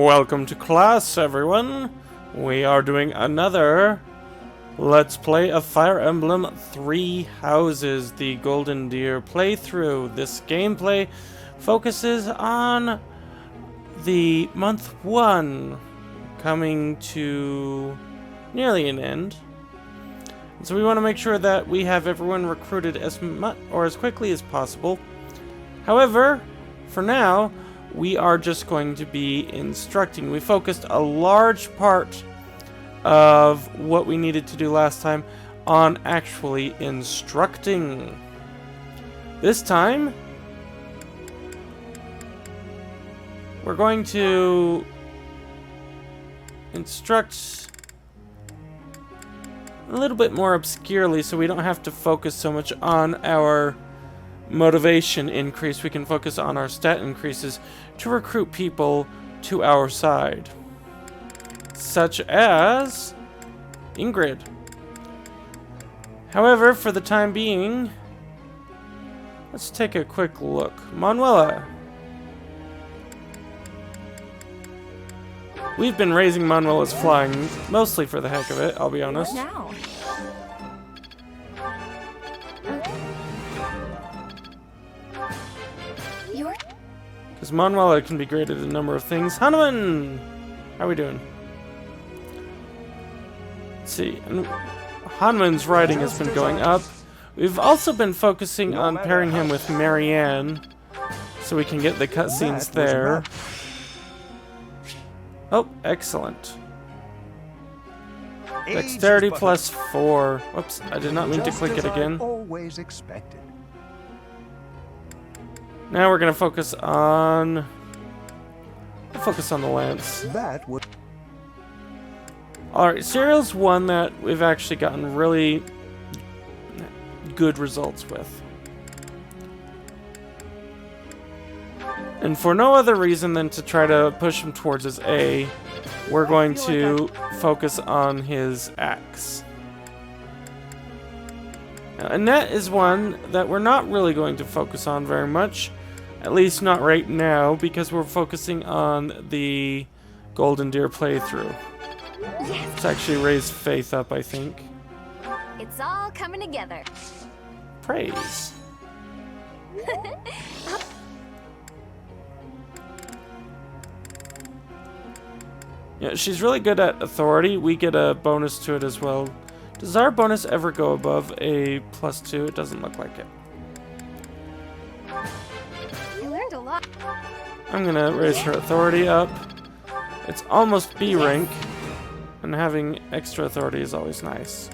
Welcome to class, everyone. We are doing another Let's Play of Fire Emblem Three Houses, the Golden Deer playthrough. This gameplay focuses on the month 1 coming to nearly an end. So we want to make sure that we have everyone recruited as much or as quickly as possible. However, for now, we are just going to be instructing. We focused a large part of what we needed to do last time on actually instructing. This time, we're going to instruct a little bit more obscurely so we don't have to focus so much on our motivation increase. We can focus on our stat increases to recruit people to our side, such as Ingrid. However, for the time being, let's take a quick look. Manuela. We've been raising Manuela's flying mostly for the heck of it, I'll be honest. What now? Because Manuela can be great at a number of things. Hanuman! How are we doing? Let's see. And Hanuman's riding has been going up. We've also been focusing on pairing him with Marianne, so we can get the cutscenes there. Oh, excellent. Dexterity plus 4. Whoops, I did not mean to click it again. Always expected. Now we're gonna focus on... the lance. That would. Alright, Serial's one that we've actually gotten really good results with. And for no other reason than to try to push him towards his A, we're going to focus on his axe. Now, Annette is one that we're not really going to focus on very much. At least not right now, because we're focusing on the Golden Deer playthrough. Yes. Let's actually raise Faith up, I think. It's all coming together. Praise. Yeah, she's really good at authority. We get a bonus to it as well. Does our bonus ever go above a +2? It doesn't look like it. You learned a lot. I'm gonna raise her authority up. It's almost B rank, and having extra authority is always nice.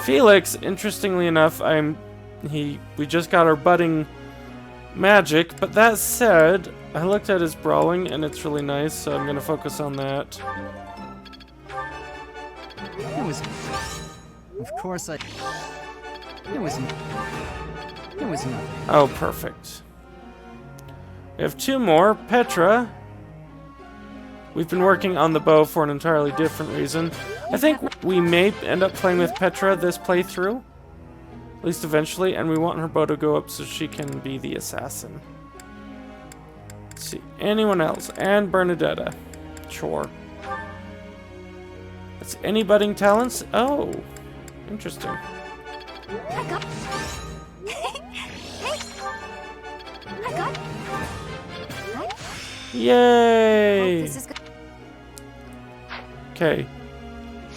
Felix, interestingly enough, we just got our budding magic, but that said, I looked at his brawling and it's really nice, so I'm gonna focus on that. It was. Of course I. It was nothing. Oh, perfect. We have 2 more. Petra. We've been working on the bow for an entirely different reason. I think we may end up playing with Petra this playthrough. At least eventually, and we want her bow to go up so she can be the assassin. Let's see. Anyone else? And Bernadetta. Sure. That's any budding talents? Oh. Interesting. I got. Hey. I got. Yay! This is good. Okay.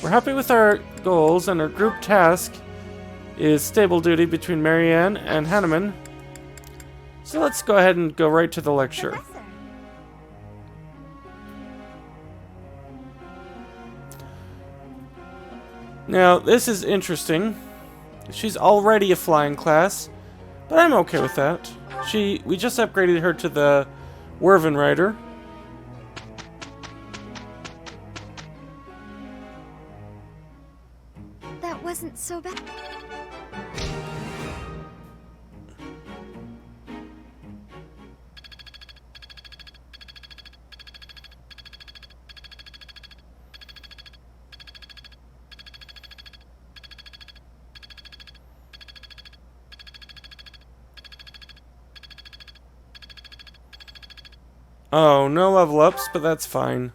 We're happy with our goals, and our group task is stable duty between Marianne and Hanuman. So let's go ahead and go right to the lecture. Professor. Now, this is interesting. She's already a flying class, but I'm okay with that. We just upgraded her to the Werven Rider. That wasn't so bad. Oh, no level ups, but that's fine.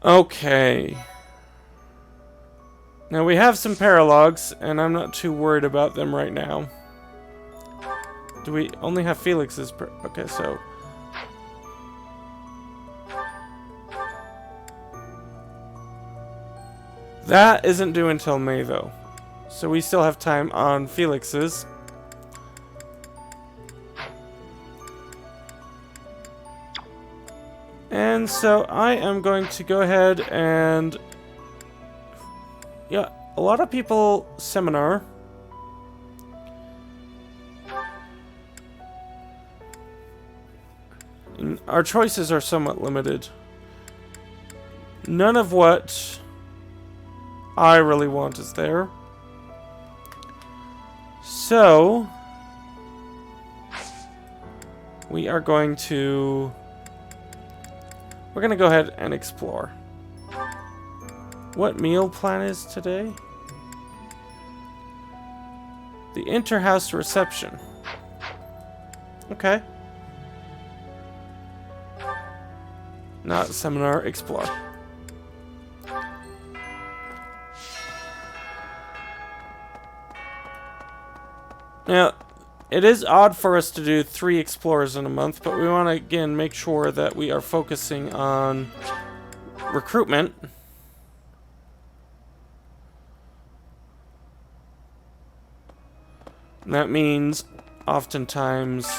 Okay. Now we have some paralogs, and I'm not too worried about them right now. Do we only have Felix's? Okay, so... That isn't due until May, though. So we still have time on Felix's. And so I am going to go ahead and... Yeah, a lot of people seminar. And our choices are somewhat limited. None of what I really want is there. So we are going to... We're going to go ahead and explore. What meal plan is today? The inter-house reception. Okay. Not seminar, explore. Now, it is odd for us to do 3 explorers in a month, but we want to, again, make sure that we are focusing on recruitment. And that means, oftentimes,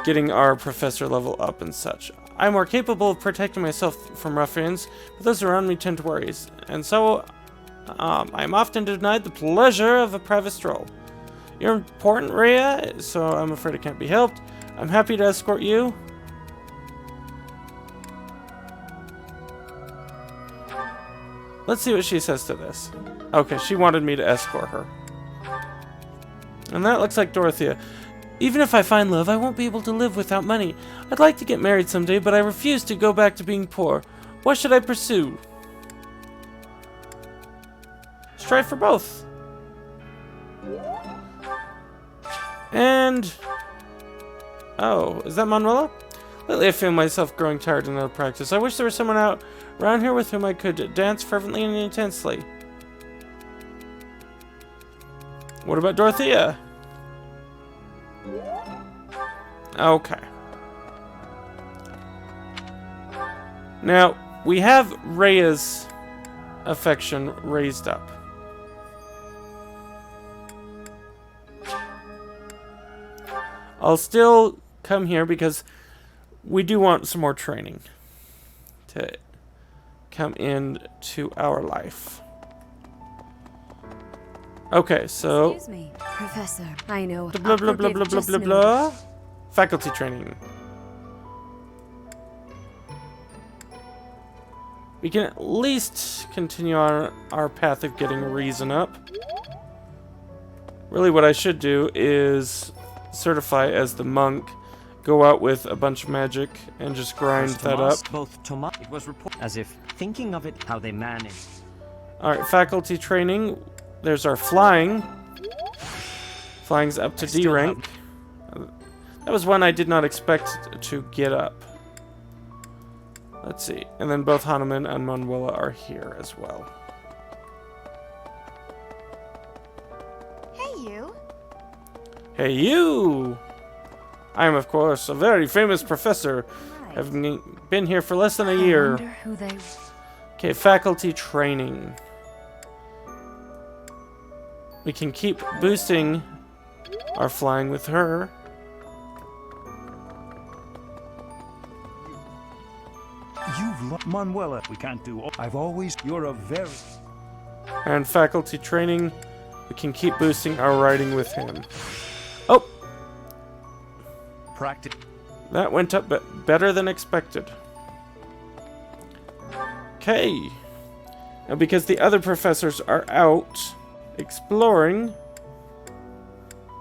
getting our professor level up and such. I'm more capable of protecting myself from ruffians, but those around me tend to worry. And so, I'm often denied the pleasure of a private stroll. You're important, Rhea, so I'm afraid it can't be helped. I'm happy to escort you. Let's see what she says to this. Okay, she wanted me to escort her. And that looks like Dorothea. Even if I find love, I won't be able to live without money. I'd like to get married someday, but I refuse to go back to being poor. What should I pursue? Strive for both. And... Oh, is that Manuela? Lately I feel myself growing tired and out of practice. I wish there was someone out around here with whom I could dance fervently and intensely. What about Dorothea? Okay. Now, we have Rhea's affection raised up. I'll still come here because we do want some more training to come into our life. Okay, so... Excuse me, Professor. I know. Blah, blah, blah, blah, blah, blah, blah. Faculty training. We can at least continue on our path of getting reason up. Really what I should do is certify as the monk, go out with a bunch of magic, and just grind that up. It was reported as if thinking of it how they manage. Alright, faculty training. There's our flying. Flying's up to D rank. That was one I did not expect to get up. Let's see. And then both Hanuman and Manuela are here as well. Hey, you. Hey, you! I am, of course, a very famous professor. Right. Having been here for less than a year. I wonder who they... Okay, faculty training. We can keep boosting our flying with her. You've Manuela. We can't do all. I've always. You're a very. And faculty training, we can keep boosting our riding with him. Oh! Practice. That went up better than expected. Okay. Now because the other professors are out exploring,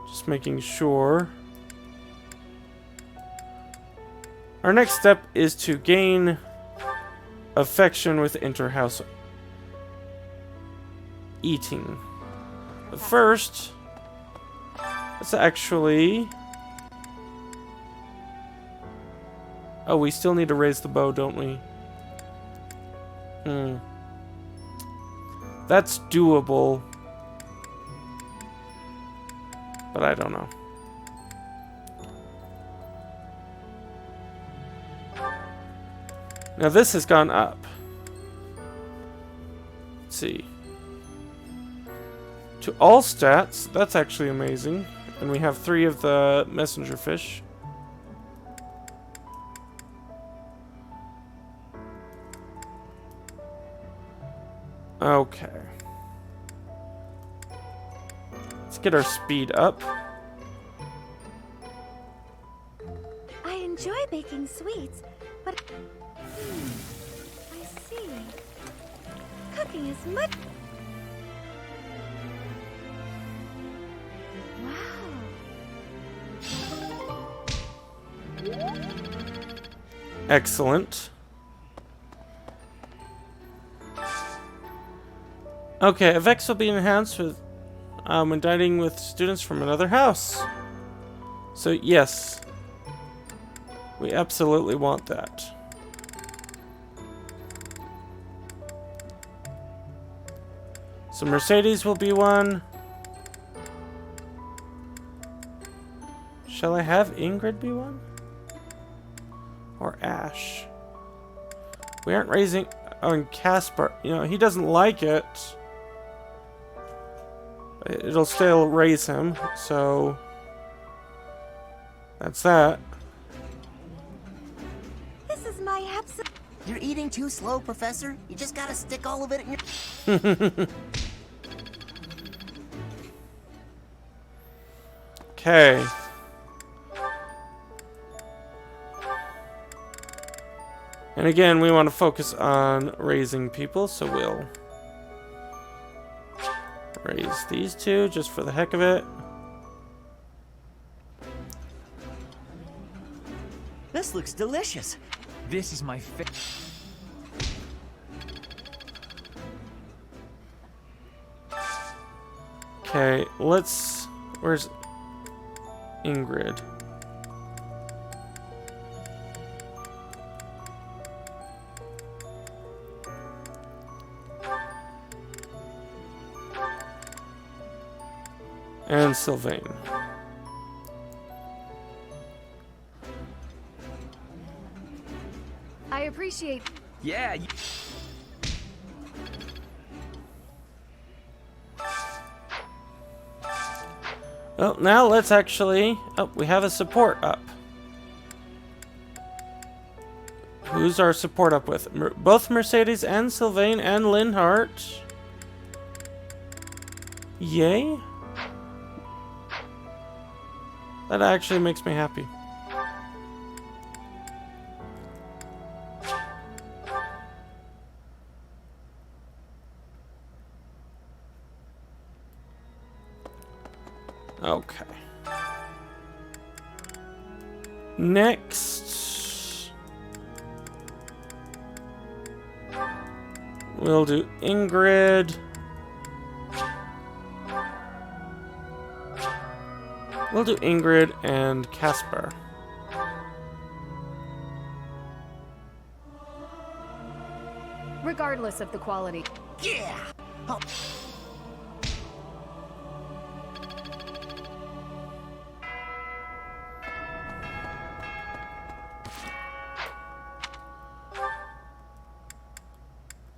just making sure. Our next step is to gain affection with inter-house eating. But first, let's actually Oh, we still need to raise the bow, don't we? That's doable. But I don't know. Now this has gone up. Let's see. To all stats, that's actually amazing. And we have 3 of the messenger fish. Okay. Let's get our speed up. I enjoy baking sweets, but I see. Cooking is much. Wow. Excellent. Okay, effects will be enhanced with when dining with students from another house. So yes, we absolutely want that. So Mercedes will be one. Shall I have Ingrid be one? Or Ash? We aren't raising... Oh, and Casper. You know, he doesn't like it. It'll still raise him, so... That's that. This is my absolute. You're eating too slow, Professor. You just gotta stick all of it in your... Okay. And again, we want to focus on raising people, so we'll raise these 2 just for the heck of it. This looks delicious. This is my favorite. Okay, let's... Where's Ingrid? And Sylvain. I appreciate. Yeah. Well, now let's actually... Oh, we have a support up. Who's our support up with? Both Mercedes and Sylvain and Linhart. Yay. That actually makes me happy. Okay. Next, we'll do Ingrid. We'll do Ingrid and Casper. Regardless of the quality. Yeah! Oh.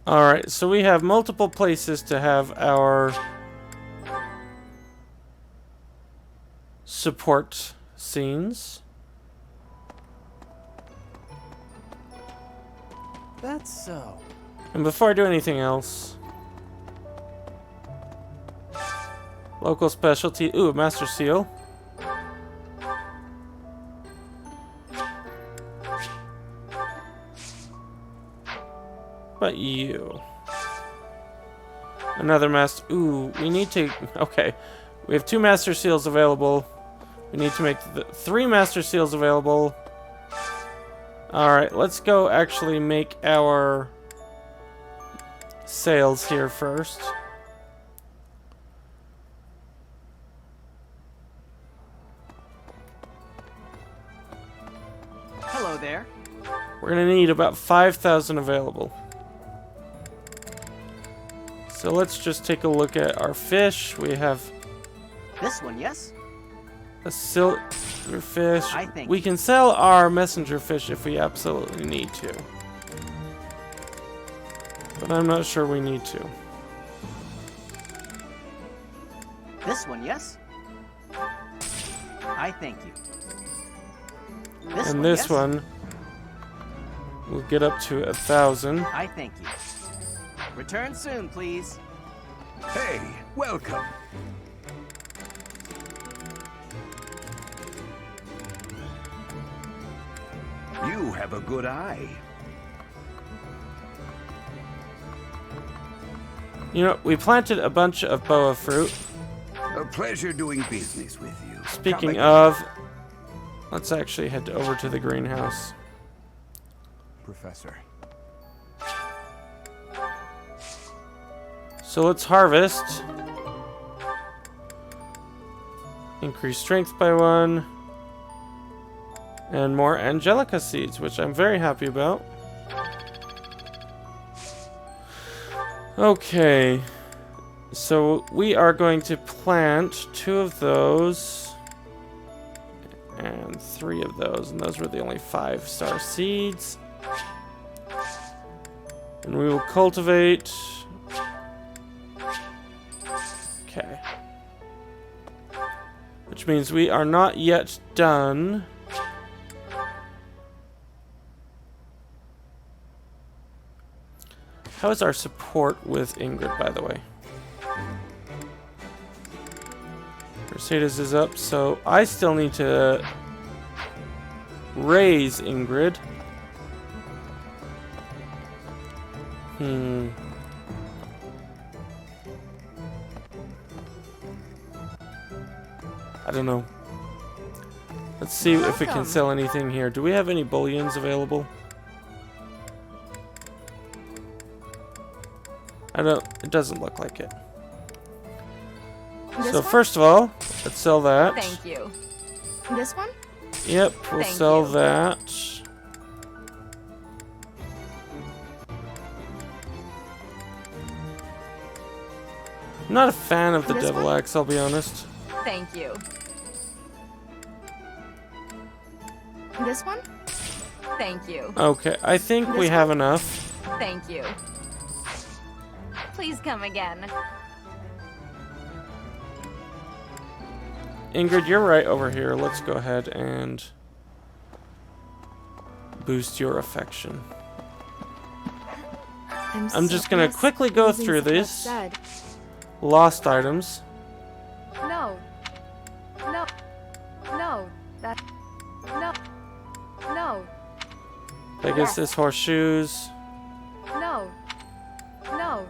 Alright, so we have multiple places to have our support scenes. That's so. And before I do anything else, local specialty. Ooh, Master Seal. But you. Another master. Ooh, we need to. Okay. We have 2 Master Seals available. We need to make 3 Master Seals available. Alright, let's go actually make our sales here first. Hello there. We're gonna need about 5,000 available. So let's just take a look at our fish. We have This one, yes? a silver fish. I think- We can sell our messenger fish if we absolutely need to. But I'm not sure we need to. This one, yes? I thank you. And this yes? one will get up to 1,000. I thank you. Return soon, please. Hey, welcome. You have a good eye. You know, we planted a bunch of boa fruit. A pleasure doing business with you. Speaking Come of, let's actually head over to the greenhouse. Professor. So let's harvest. Increase strength by 1. And more Angelica seeds, which I'm very happy about. Okay. So we are going to plant 2 of those. And 3 of those. And those were the only 5-star seeds. And we will cultivate. Okay. Which means we are not yet done. How is our support with Ingrid, by the way? Mercedes is up, so I still need to raise Ingrid. I don't know. Let's see if we can sell anything here. Do we have any bullions available? I don't. It doesn't look like it. So first of all, let's sell that. Thank you. This one? Yep, we'll Thank sell you. that. I'm not a fan of the This devil one? axe, I'll be honest. Thank you. This one? Thank you. Okay, I think we This have one? enough. Thank you. Please come again. Ingrid, you're right over here. Let's go ahead and boost your affection. I'm just gonna quickly go through this. Lost items. No. No. No. That. No. No. Pegasus horseshoes. No. No.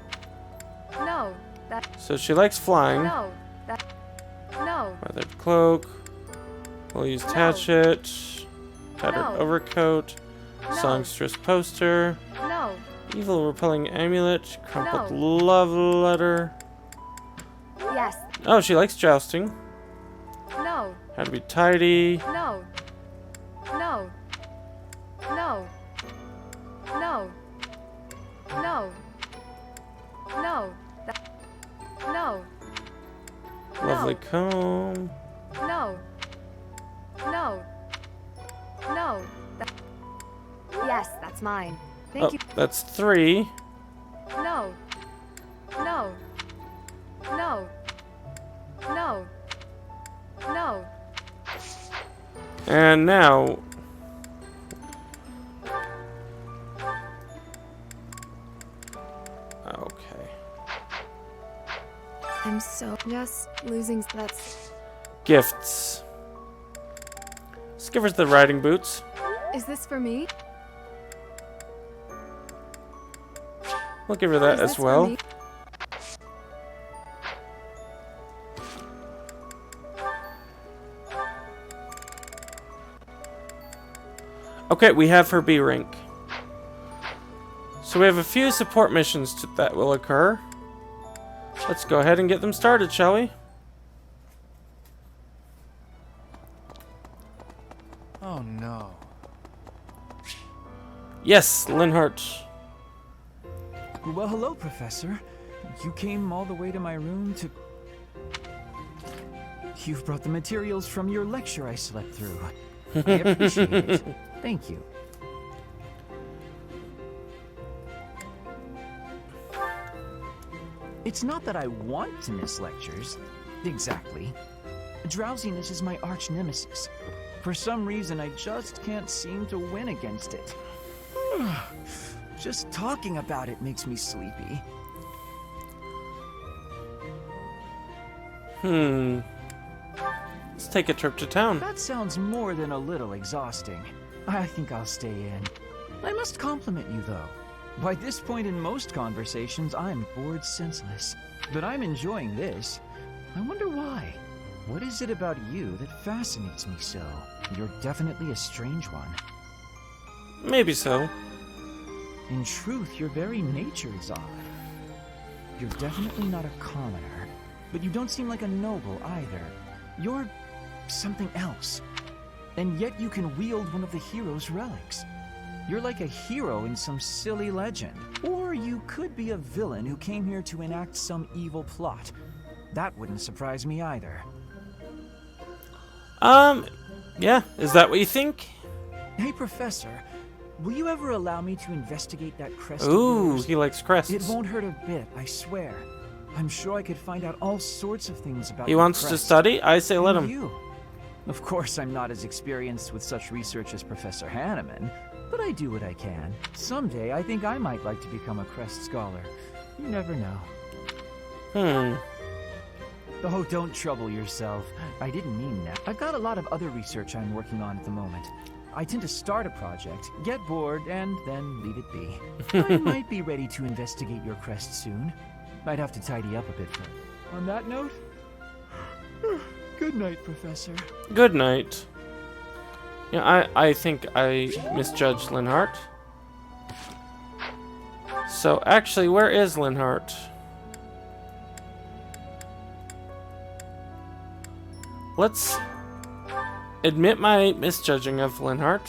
No. That. So she likes flying. No. That. No. Weathered cloak. We'll use No. hatchet. Tattered No. overcoat. No. Songstress poster. No. Evil repelling amulet. Crumpled No. love letter. Yes. Oh, she likes jousting. No. How to be tidy. No. No. No. No. No. No. That. No. Lovely No. comb. No. No. No. That. Yes, that's mine. Thank Oh, you. that's 3. No. No. No. No. No. And now... Okay. I'm so just losing. That's. Gifts. Let's give her the riding boots. Is this for me? We'll give her that Is as this for well. me? Okay, we have her B rank. So we have a few support missions that will occur. Let's go ahead and get them started, shall we? Oh no. Yes, Linhart. Well, hello, Professor. You came all the way to my room to... You've brought the materials from your lecture I slept through. I appreciate it. Thank you. It's not that I want to miss lectures. Exactly. Drowsiness is my arch nemesis. For some reason, I just can't seem to win against it. Just talking about it makes me sleepy. Let's take a trip to town. That sounds more than a little exhausting. I think I'll stay in. I must compliment you, though. By this point in most conversations, I'm bored senseless. But I'm enjoying this. I wonder why. What is it about you that fascinates me so? You're definitely a strange one. Maybe so. In truth, your very nature is odd. You're definitely not a commoner, but you don't seem like a noble either. You're something else. And yet you can wield one of the hero's relics. You're like a hero in some silly legend. Or you could be a villain who came here to enact some evil plot. That wouldn't surprise me either. Yeah, is that what you think? Hey, Professor, will you ever allow me to investigate that crest of Ooh, yours? he likes crests. It won't hurt a bit, I swear. I'm sure I could find out all sorts of things about He your wants to crest. study? I say let And him. you. Of course, I'm not as experienced with such research as Professor Hanneman, but I do what I can. Someday, I think I might like to become a crest scholar. You never know. Oh, don't trouble yourself. I didn't mean that. I've got a lot of other research I'm working on at the moment. I tend to start a project, get bored, and then leave it be. I might be ready to investigate your crest soon. I'd have to tidy up a bit first. On that note, good night, Professor. Good night. Yeah, I think I misjudged Linhart. So, actually, where is Linhart? Let's admit my misjudging of Linhart.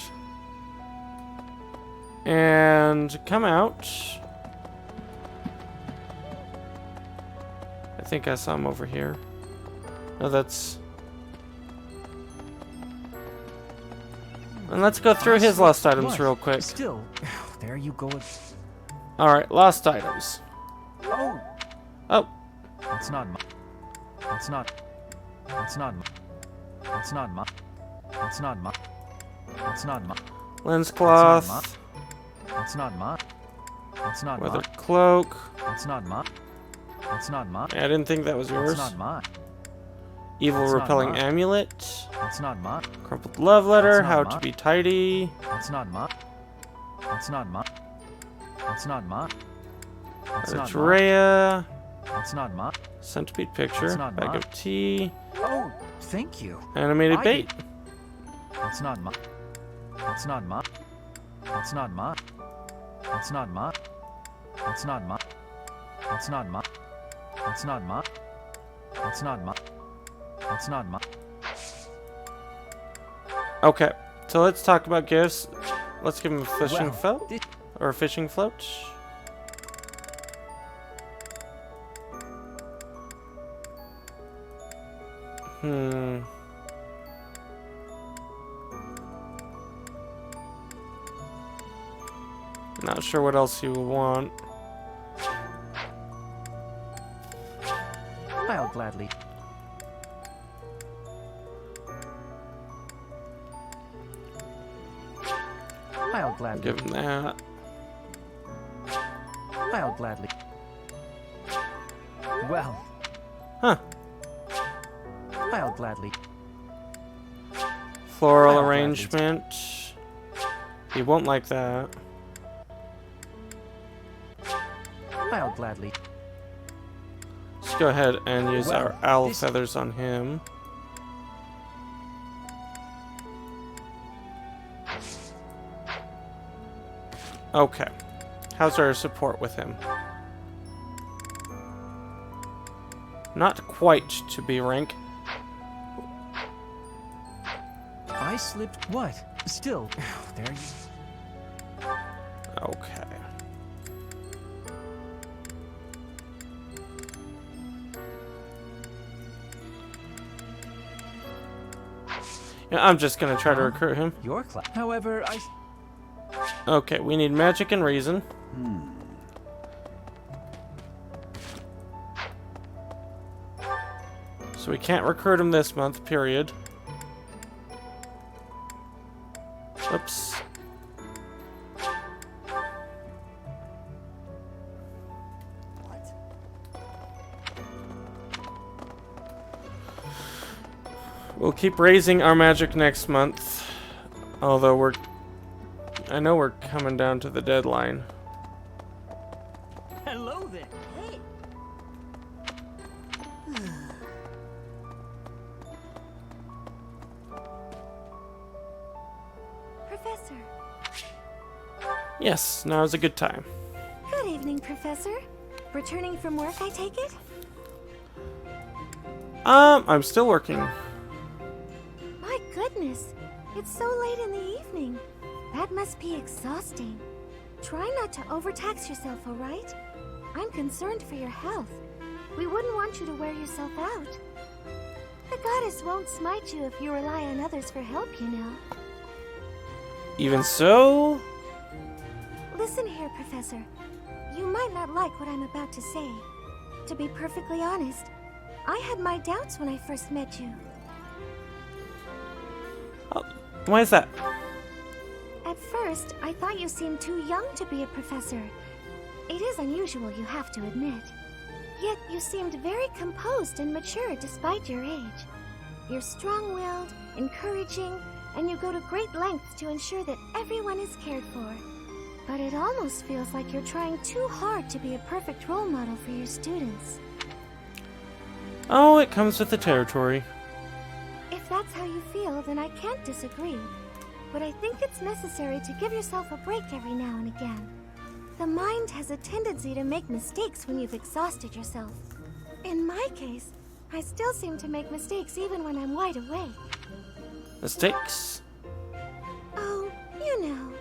And come out. I think I saw him over here. No, that's... And let's go through his lost items What? real quick. Still, there you go. Alright, lost items. Oh, Oh, that's not my. That's not. That's not my. That's not my. That's not my. That's not my. lens That's cloth, That's not my. That's not weather my. cloak. That's not my. That's not my. I didn't think that was That's yours. not my. Evil That's not repelling mine. amulet. That's not my. Crumpled love letter. That's not How to mine. be tidy. That's not my. That's not my. That's not my. That's not my. Rhea. That's not my. Centipede picture. That's not Bag mine. of tea. Oh, thank you. Animated I bait. That's not my. That's not my. That's not my. That's not my. That's not my. That's not my. That's not my. That's not my. That's not my. Okay, so let's talk about gifts. Let's give him a fishing Well, float. thi- Or a fishing float. Not sure what else you will want. I'll gladly. I'll gladly. Give him that. I'll gladly. Well, Huh. I'll gladly. Floral I'll gladly. arrangement. He won't like that. I'll gladly. Let's go ahead and use Well, our owl this- feathers on him. Okay. How's our support with him? Not quite to B rank. I slipped. What? Still, there you. Yeah, I'm just gonna try to recruit him. Your class. However, Okay, we need magic and reason. So we can't recruit him this month, period. Oops. We'll keep raising our magic next month. Although I know we're coming down to the deadline. Hello there. Professor. Yes, now is a good time. Good evening, Professor. Returning from work, I take it? I'm still working. My goodness. It's so late in the evening. That must be exhausting. Try not to overtax yourself, all right? I'm concerned for your health. We wouldn't want you to wear yourself out. The goddess won't smite you if you rely on others for help, you know. Even so... Listen here, Professor. You might not like what I'm about to say. To be perfectly honest, I had my doubts when I first met you. Oh, why is that? At first, I thought you seemed too young to be a professor. It is unusual, you have to admit. Yet you seemed very composed and mature despite your age. You're strong-willed, encouraging, and you go to great lengths to ensure that everyone is cared for. But it almost feels like you're trying too hard to be a perfect role model for your students. Oh, it comes with the territory. If that's how you feel, then I can't disagree. But I think it's necessary to give yourself a break every now and again. The mind has a tendency to make mistakes when you've exhausted yourself. In my case, I still seem to make mistakes even when I'm wide awake. Mistakes? Oh, you know.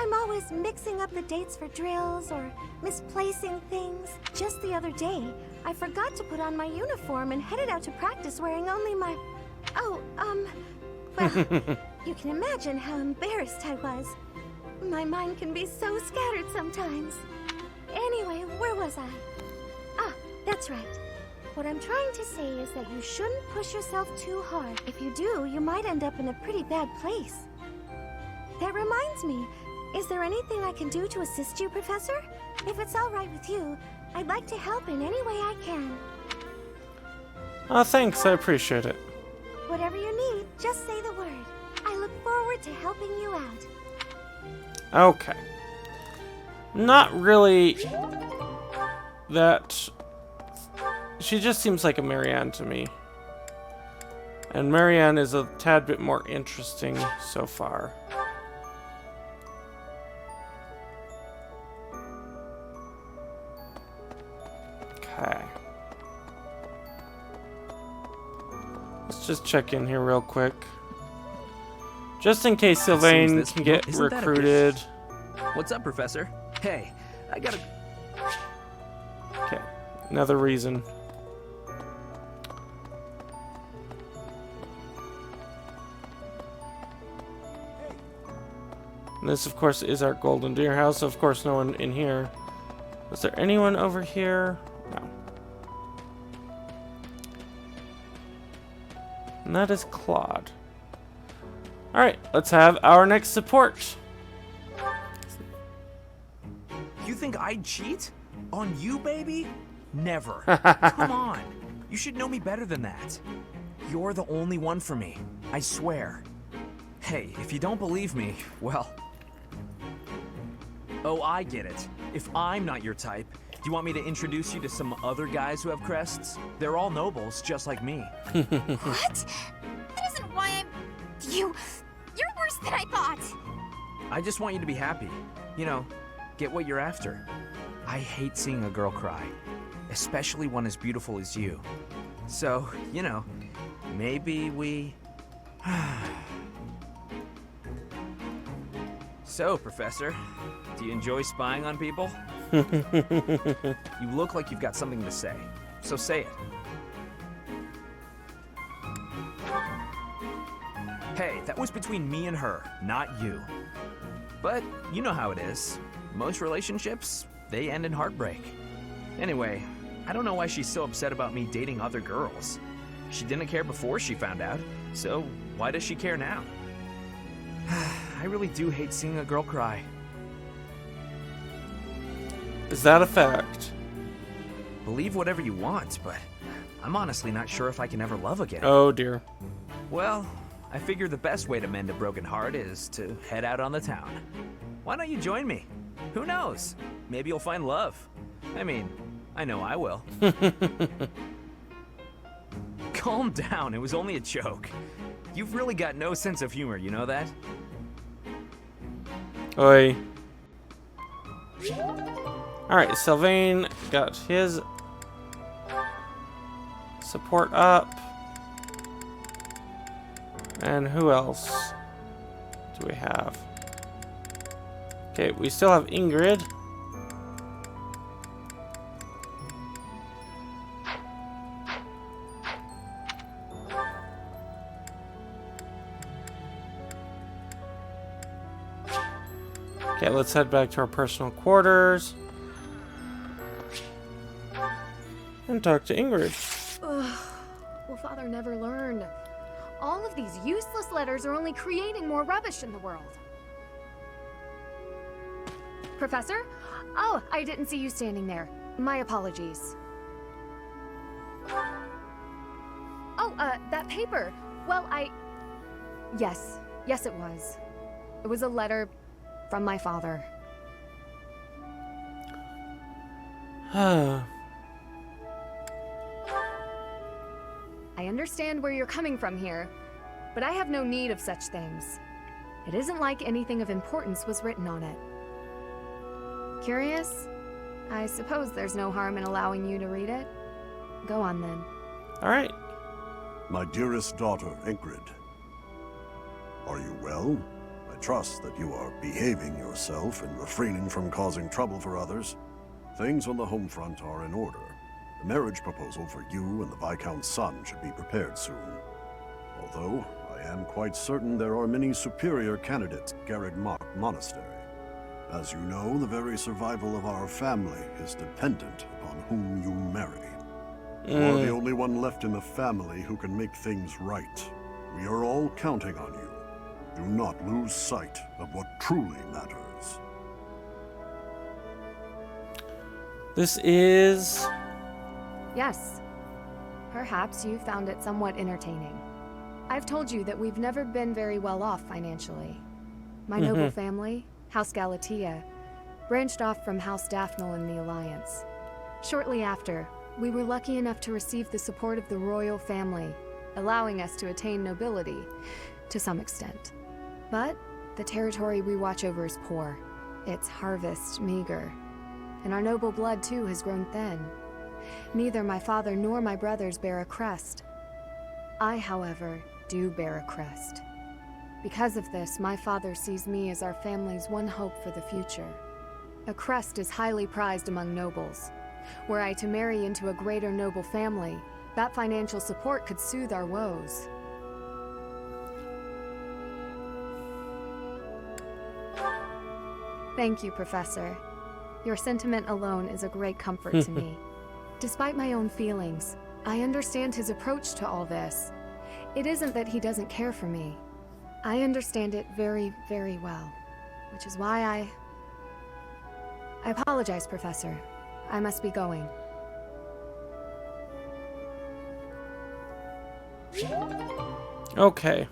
I'm always mixing up the dates for drills or misplacing things. Just the other day, I forgot to put on my uniform and headed out to practice wearing only my... well, you can imagine how embarrassed I was. My mind can be so scattered sometimes. Anyway, where was I? Ah, that's right. What I'm trying to say is that you shouldn't push yourself too hard. If you do, you might end up in a pretty bad place. That reminds me, is there anything I can do to assist you, Professor? If it's all right with you, I'd like to help in any way I can. Thanks, I appreciate it. Whatever you need, just say the word. I look forward to helping you out. Okay. Not really that... She just seems like a Marianne to me. And Marianne is a tad bit more interesting so far. Okay. Let's just check in here real quick. Just in case Sylvain can get recruited. What's up, Professor? Hey, I gotta... Okay, another reason. And this, of course, is our Golden Deer house. Of course, no one in here. Was there anyone over here? No. And that is Claude. Alright, let's have our next support. You think I'd cheat? On you, baby? Never. Come on. You should know me better than that. You're the only one for me. I swear. Hey, if you don't believe me, well... Oh, I get it. If I'm not your type, do you want me to introduce you to some other guys who have crests? They're all nobles, just like me. What? That isn't why I'm... You're worse than I thought. I just want you to be happy. You know, get what you're after. I hate seeing a girl cry, especially one as beautiful as you. So, you know, maybe we... So, Professor, do you enjoy spying on people? You look like you've got something to say, so say it. Hey, was between me and her, not you. But you know how it is. Most relationships, they end in heartbreak. Anyway, I don't know why she's so upset about me dating other girls. She didn't care before she found out, so why does she care now? I really do hate seeing a girl cry. Is that a fact? Believe whatever you want, but I'm honestly not sure if I can ever love again. Oh dear. Well, I figure the best way to mend a broken heart is to head out on the town. Why don't you join me? Who knows? Maybe you'll find love. I mean, I know I will. Calm down, it was only a joke. You've really got no sense of humor, you know that? Oi. Alright, Sylvain got his support up. And who else do we have? Okay, we still have Ingrid. Okay, let's head back to our personal quarters and talk to Ingrid. Ugh. Will Father never learn? All of these useless letters are only creating more rubbish in the world. Professor? Oh, I didn't see you standing there. My apologies. Oh, that paper. Well, Yes, it was. It was a letter from my father. I understand where you're coming from here, but I have no need of such things. It isn't like anything of importance was written on it. Curious? I suppose there's no harm in allowing you to read it. Go on then. Alright. My dearest daughter, Ingrid. Are you well? I trust that you are behaving yourself and refraining from causing trouble for others. Things on the home front are in order. The marriage proposal for you and the Viscount's son should be prepared soon. Although, I am quite certain there are many superior candidates at Garreg Monastery. As you know, the very survival of our family is dependent upon whom you marry. You are the only one left in the family who can make things right. We are all counting on you. Do not lose sight of what truly matters. This is... Yes. Perhaps you found it somewhat entertaining. I've told you that we've never been very well off financially. My noble family, House Galatea, branched off from House Daphne in the Alliance. Shortly after, we were lucky enough to receive the support of the royal family, allowing us to attain nobility, to some extent. But the territory we watch over is poor, its harvest meager, and our noble blood too has grown thin. Neither my father nor my brothers bear a crest. I, however, do bear a crest. Because of this, my father sees me as our family's one hope for the future. A crest is highly prized among nobles. Were I to marry into a greater noble family, that financial support could soothe our woes. Thank you, Professor. Your sentiment alone is a great comfort to me. Despite my own feelings, I understand his approach to all this. It isn't that he doesn't care for me. I understand it very, very well, which is why I apologize, Professor. I must be going. Okay.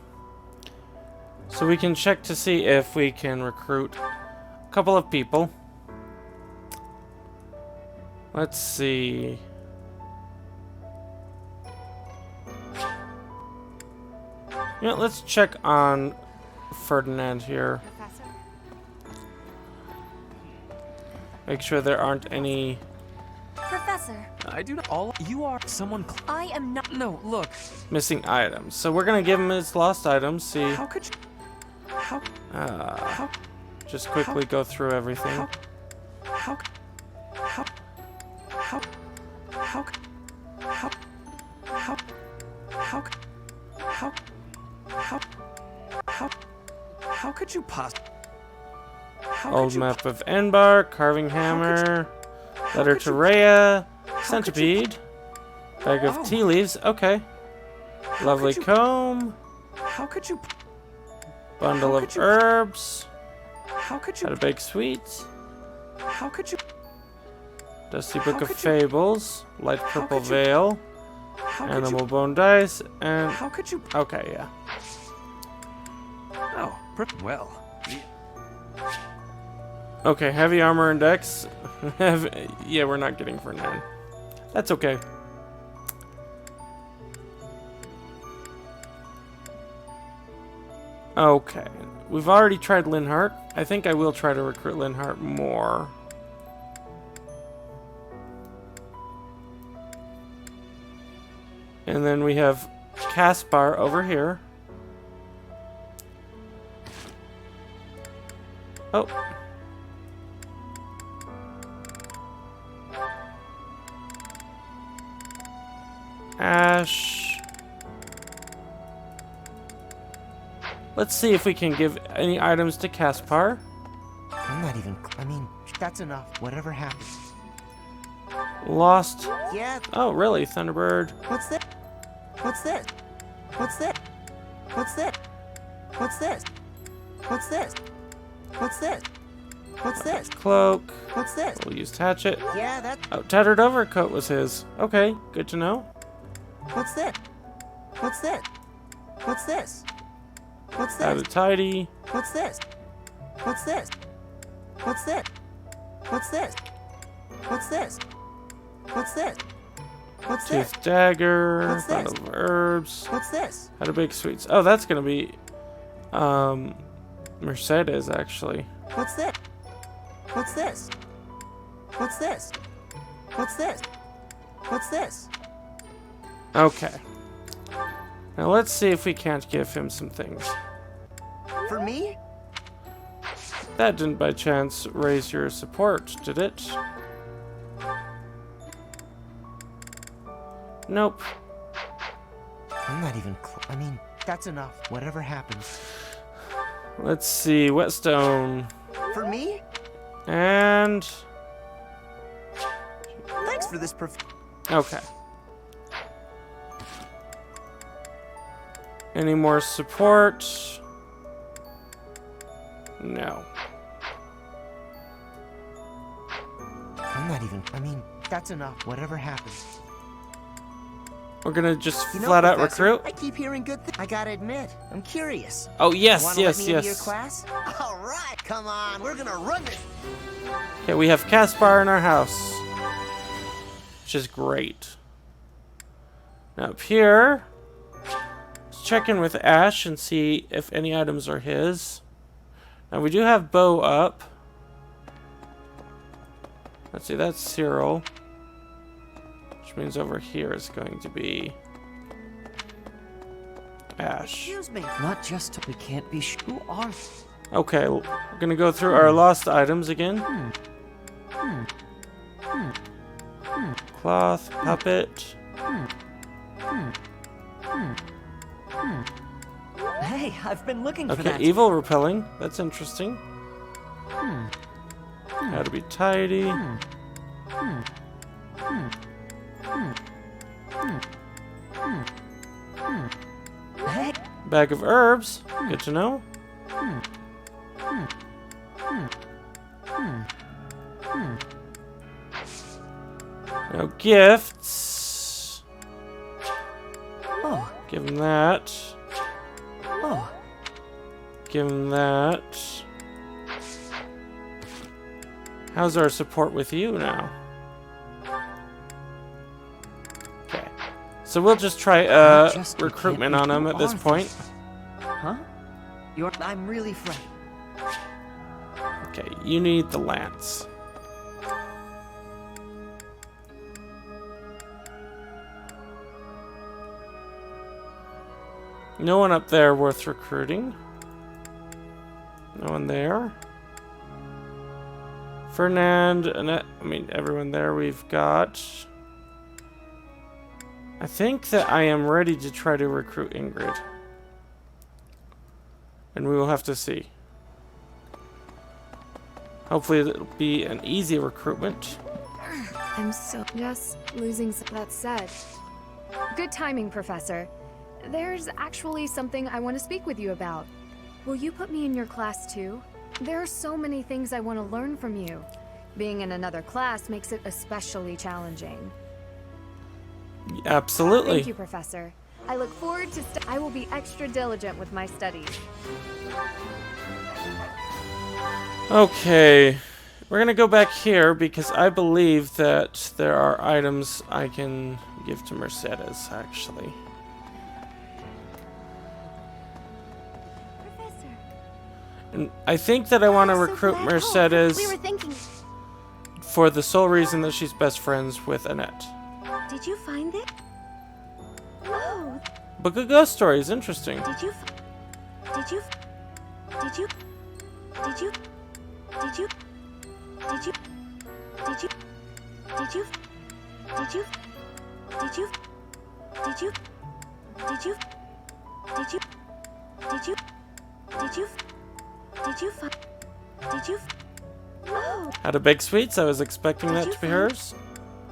So we can check to see if we can recruit a couple of people. Let's see. Yeah, let's check on Ferdinand here. Professor? Make sure there aren't any... Professor, I do not all. You are someone. I am not. No, look. missing items. So we're gonna give him his lost items, see... How could you? How? Just quickly go through everything. How could you Old map of Enbar, carving hammer, letter to Rhea, centipede, bag of tea leaves. Okay. Lovely comb. How could you? Bundle of herbs. How could you? How to bake sweets. How could you? Dusty Book of Fables. Light purple veil. Animal bone dice. And how could you? Okay, yeah. Oh, well. Okay, heavy armor and dex. Yeah, we're not getting for 9. That's okay. Okay, we've already tried Linhart. I think I will try to recruit Linhart more. And then we have Caspar over here. Oh. Ash. Let's see if we can give any items to Caspar. I'm not even. I mean, that's enough. Whatever happens. Lost. Yeah. Oh, really? Thunderbird. What's this? What's this? What's this? What's this? What's this? What's this? What's this? What's this? Cloak. What's this? We'll use Hatchet. Yeah, that. Oh, tattered overcoat was his. Okay, good to know. What's this? What's this? What's this? What's Out this? of tidy. What's this? What's this? What's this? What's this? What's this? What's this? What's this? Tooth dagger. What's this? Bottle of herbs. What's this? How to bake sweets. Oh, that's gonna be Mercedes actually. What's this? What's this? What's this? What's this? What's this? Okay. Now let's see if we can't give him some things. For me? That didn't by chance raise your support, did it? Nope. I'm not even. I mean, that's enough. Whatever happens. Let's see. Whetstone. For me? And... Thanks for this okay. Any more support? No. I'm not even. I mean, that's enough. Whatever happens. We're gonna just You know, flat out Professor, recruit? I keep hearing good things. I gotta admit, I'm curious. Oh, yes, Wanna yes, let me into your yes. class? All right, come on, we're gonna run this. Okay, we have Caspar in our house. Which is great. Now up here, let's check in with Ash and see if any items are his. Now we do have Bo up. Let's see, that's Cyril. Which means over here is going to be Ash. Excuse me. Not just we can't be who are. Okay, we're gonna go through our lost items again. Cloth, puppet. Hey, I've been looking for Okay, that. evil repelling. That's interesting. How to be tidy. Hey, Bag of herbs. Good to know. No gifts. oh, Give him that. oh. Give him that. How's our support with you now? Okay. So we'll just try Just we recruitment can't on be him at this who point. Huh? I'm really frightened. Okay, you need the lance. No one up there worth recruiting. No one there. Fernand, Annette, I mean, everyone there we've got. I think that I am ready to try to recruit Ingrid. And we will have to see. Hopefully it'll be an easy recruitment. I'm so just losing that said. Good timing, Professor. There's actually something I want to speak with you about. Will you put me in your class too? There are so many things I want to learn from you. Being in another class makes it especially challenging. Absolutely. Thank you, Professor. I look forward to I will be extra diligent with my studies. Okay. We're gonna go back here because I believe that there are items I can give to Mercedes, actually. Professor. And I think that I want to I'm so recruit glad- Mercedes We were thinking. for the sole reason that she's best friends with Annette. Did you find it? Oh, Book of Ghost Stories, interesting. did you? Did you? Did you? Did you? Did you? Did you? Did you? Did you? Did you? Did you? Did you? Did you? Did you? Did you? Did you? Did you find? Did you? Oh, Had a big sweets. I was expecting that to be hers.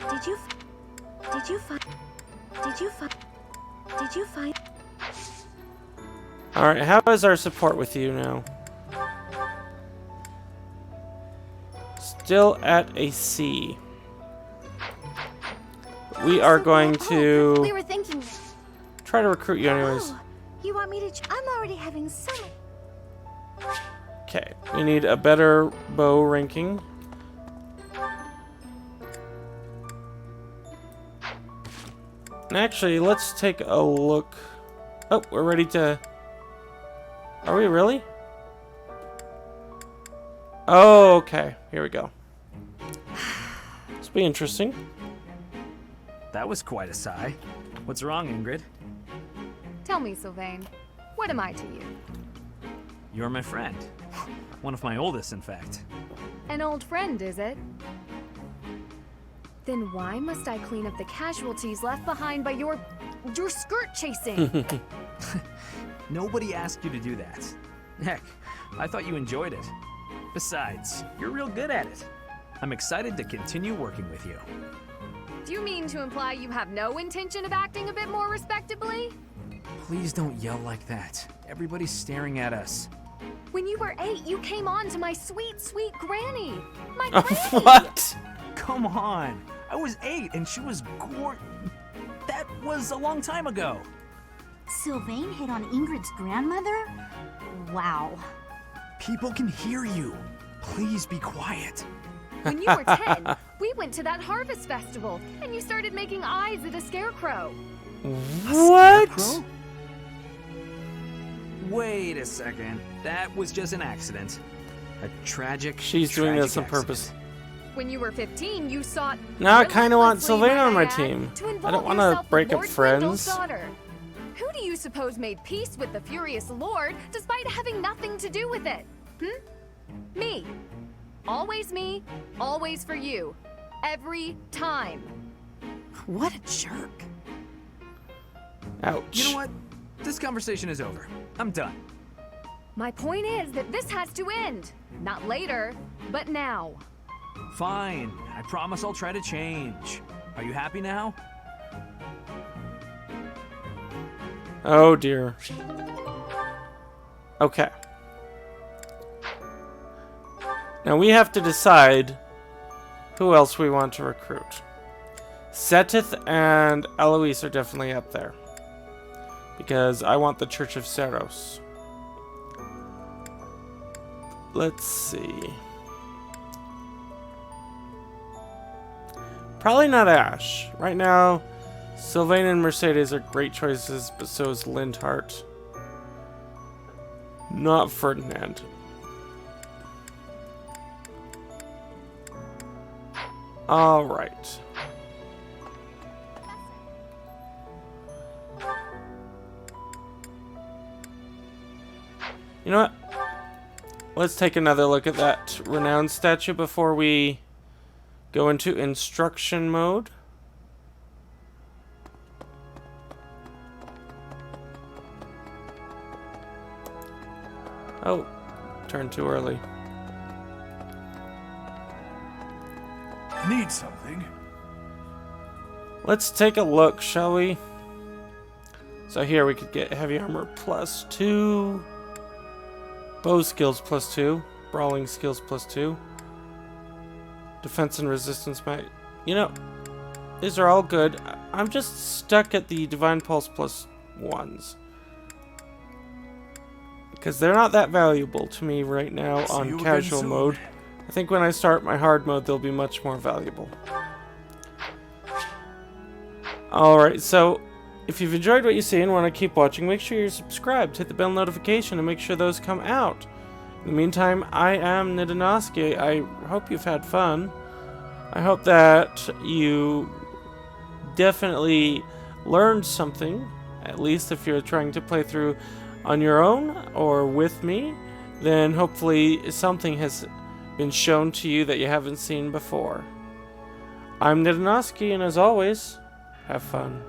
did you? Did you find? Did you find? Did you find? Alright, how is our support with you now? Still at a C. We are going We to were thinking. try to recruit you anyways. Oh, you want me to? I'm already having so much. Okay, we need a better bow ranking. And actually, let's take a look. Oh, we're ready to... Are we really? Oh, okay. Here we go. This will be interesting. That was quite a sigh. What's wrong, Ingrid? Tell me, Sylvain, what am I to you? You're my friend. One of my oldest, in fact. An old friend, is it? Then why must I clean up the casualties left behind by your skirt chasing? Nobody asked you to do that. Heck, I thought you enjoyed it. Besides, you're real good at it. I'm excited to continue working with you. Do you mean to imply you have no intention of acting a bit more respectably? Please don't yell like that. Everybody's staring at us. When you were 8, you came on to my sweet, sweet granny. My granny! What? Come on. I was 8 and she was That was a long time ago. Sylvain hit on Ingrid's grandmother? Wow. People can hear you. Please be quiet. When you were 10, we went to that harvest festival, and you started making eyes at a scarecrow. What? Scarecrow? Wait a second. That was just an accident. A tragic. She's doing this on accident. purpose. When you were 15, you sought Now I kind of want relentlessly, Sylvain on my might I add, team. to I involve don't want yourself to break with up Lord Grendel's friends. daughter. Who do you suppose made peace with the furious lord despite having nothing to do with it? Me. Always me, always for you. Every time. What a jerk. Ouch. You know what? This conversation is over. I'm done. My point is that this has to end. Not later, but now. Fine. I promise I'll try to change. Are you happy now? Oh dear. Okay. Now we have to decide who else we want to recruit. Setith and Eloise are definitely up there. Because I want the Church of Seros. Let's see. Probably not Ash. Right now, Sylvain and Mercedes are great choices, but so is Lindhart. Not Ferdinand. Alright. You know what? Let's take another look at that renowned statue before we go into instruction mode. Oh, turned too early. Need something? Let's take a look, shall we? So here we could get heavy armor +2, bow skills +2, brawling skills +2, defense and resistance might. You know, these are all good. I'm just stuck at the divine pulse +1s because they're not that valuable to me right now on casual mode. I think when I start my hard mode, they'll be much more valuable. Alright, so if you've enjoyed what you see and want to keep watching, make sure you're subscribed, hit the bell notification, and make sure those come out. In the meantime, I am NdoNosCi. I hope you've had fun. I hope that you definitely learned something, at least if you're trying to play through on your own or with me, then hopefully something has been shown to you that you haven't seen before. I'm NdoNosCi, and as always, have fun.